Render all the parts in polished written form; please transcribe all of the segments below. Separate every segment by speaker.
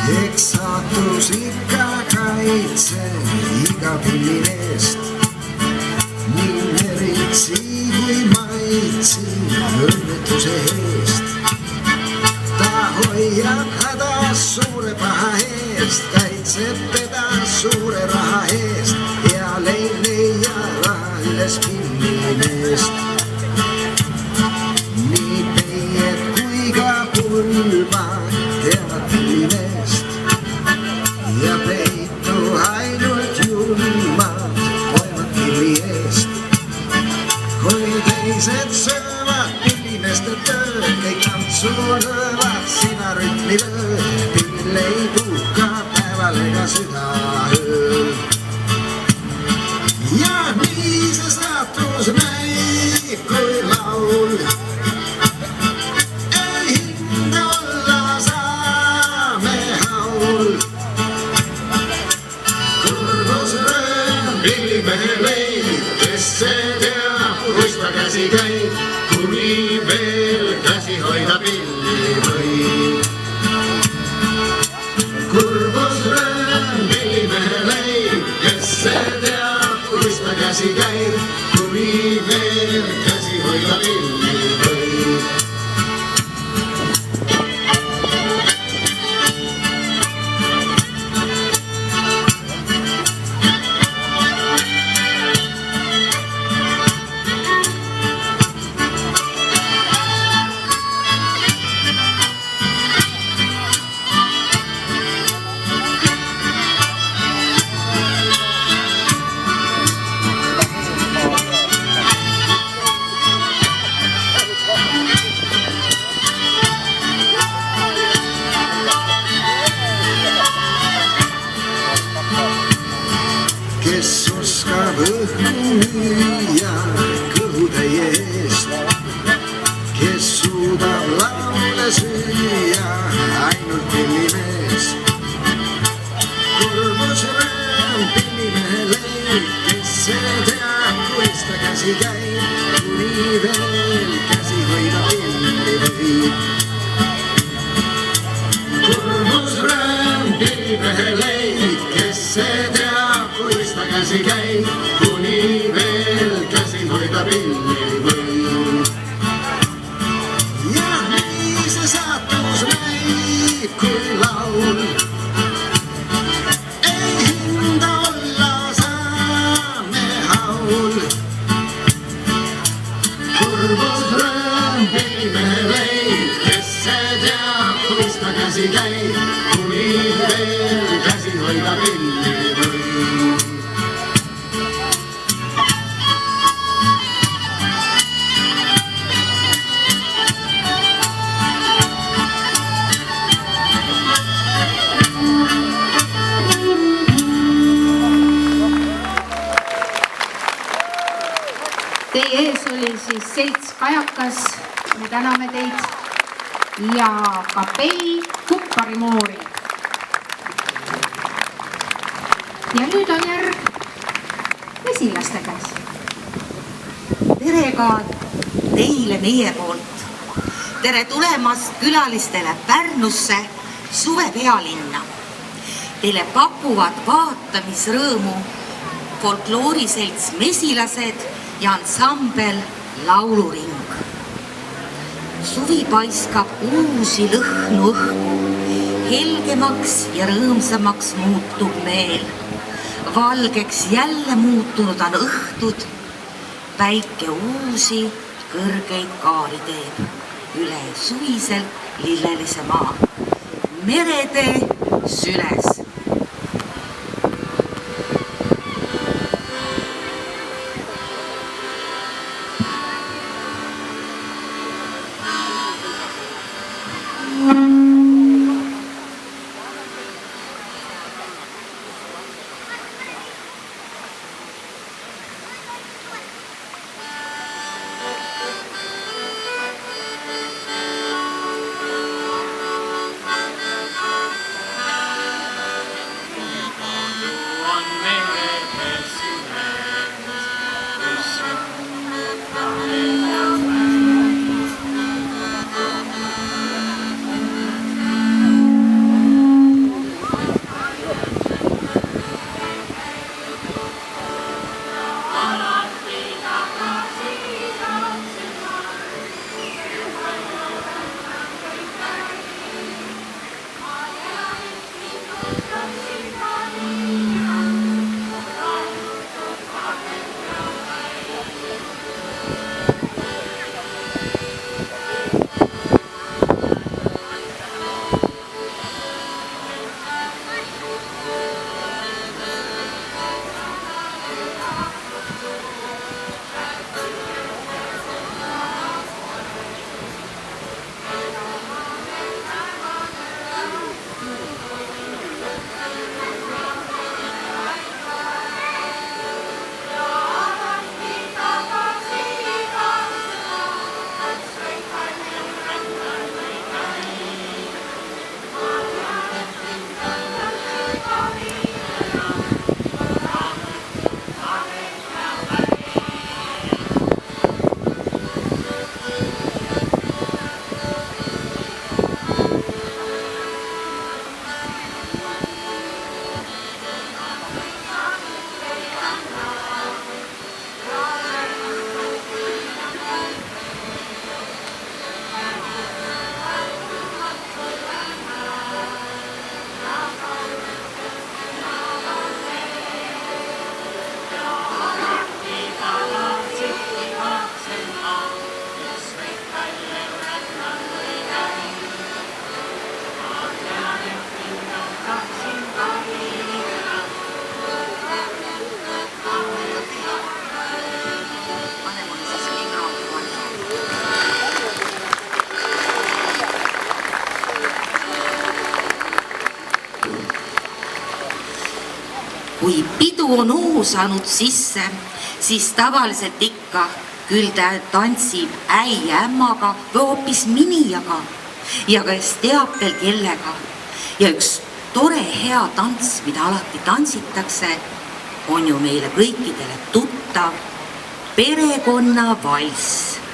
Speaker 1: Eks saatus ikka kaitse iga pilli eest. Nii meritsi kui maitsi õnnetuse eest. Ta hoiab hädas suure paha eest, kaitseb teda suure raha eest ja leia alles pillimeest. Nii peied kui ka pulmad teavad pillimeest ja peitu ainult julmad hoiavad pilli eest. Kui teised söövad pillimeeste tööd, kõik tantsu löövad, sina rütmi lööd, pill ei puhka päeval ega südaööl. Ja nii see saatus näib kui laul. Ei hinda olla saame haul. Kurbusrööm pillimehe leib, kes see teab, kus ta käsi käib, kuni veel käsi hoida pilli võib. Kurbusrööm pillimehe leib, kes see teab, kus ta käsi käib, kuni veel käsi hoida pilli võib. Kes oskab õhku müüa kõhutäie eest, kes suudab laule süüa ainult pillimees. Kurbusrööm pillimehe leib, kes see teab, kus ta käsi käib, kuni veel käsi hoida pilli võib. Kurbusrööm pillimehe leib, kes see teab, kus ta käsi käib, kuni veel käsi hoida pilli võib. Ja nii see saatus näib kui laul. Ei hinda olla saame haul. Kurbusrööm pillimehe leib, kes see teab, kus ta käsi käib, kuni veel käsi hoida pilli võib.
Speaker 2: Teie ees oli siis selts Kajakas, me täname teid, ja kapell Kuppari-Moori. Ja nüüd on järg mesilaste käes.
Speaker 3: Tere ka teile meie poolt. Tere tulemast külalistele Pärnusse suve pealinna. Teile pakuvad vaatamisrõõmu folklooriselts Mesilased ja ansambel Lauluring. Suvi paiskab uusi lõhnu õhku, helgemaks ja rõõmsamaks muutub meel. Valgeks jälle muutunud on õhtud, päike uusi kõrgeid kaari teeb üle suviselt lillelise maa. Meretee süles. kui pidu on saanud sisse, siis tavaliselt ikka küll ta tantsib äi-ämmaga või hoopis minijaga ja kes teab veel kellega. Ja üks tore hea tants, mida alati tantsitakse, on ju meile kõikidele tuttav perekonnavalss.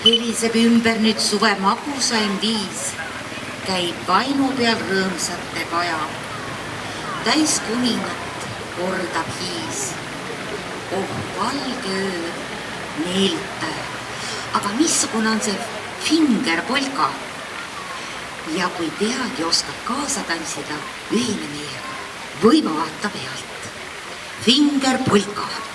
Speaker 3: Heliseb ümber nüüd suve magusaim viis, käib kainu peal rõõmsate kaja. Täis kuninat kordab hiis. Oh, valge öö, neelitaja, aga missugune on see fingerpolka? Ja kui tead ja oskad kaasa tantsida, ühine meiega või vaata pealt. Fingerpolka.